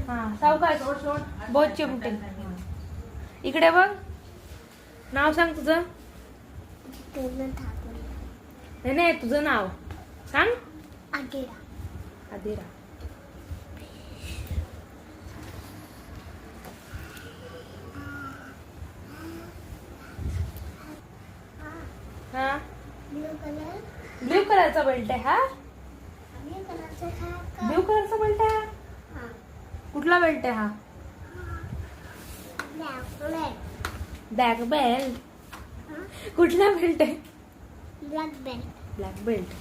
हा सावकाश बहुत चिमटे. इकडे बघ. नाव सांग तुझं. नाही तुझं नाव सांग. आदिरा. हा ब्ल्यू कलरचा बेल्ट आहे हा. ब्ल्यू कलरचा बेल्ट आहे. कुठला बेल्ट आहे हा. Black belt. कुठला बेल्ट आहे. Black belt.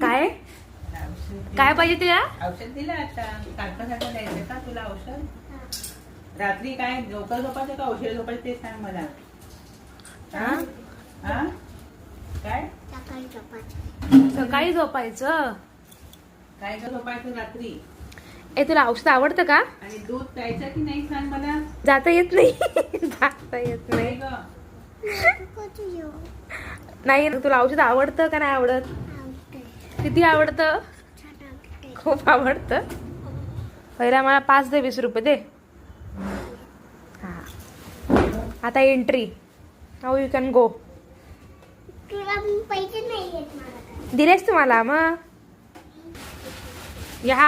काय काय पाहिजे तुला. औषध दिलं आता. सारखं द्यायचं का तुला औषध. रात्री काय लवकर झोपायचं का औषध झोपायचं ते सांग मला. काय सकाळी झोपायचं. काय झोपायचं रात्री. तुला औषध आवडतं का. आणि दूध प्यायचं की नाही सांग मला. जाता येत नाही. जाता येत नाही. नाही तुला औषध आवडतं का नाही आवडत. किती आवडतं. खूप आवडतं. पहिला मला 5 दे 20 रुपये दे. हा आता entry. Now you can go. पैसे नाही येत मला. दिलेस तुम्हाला मग. या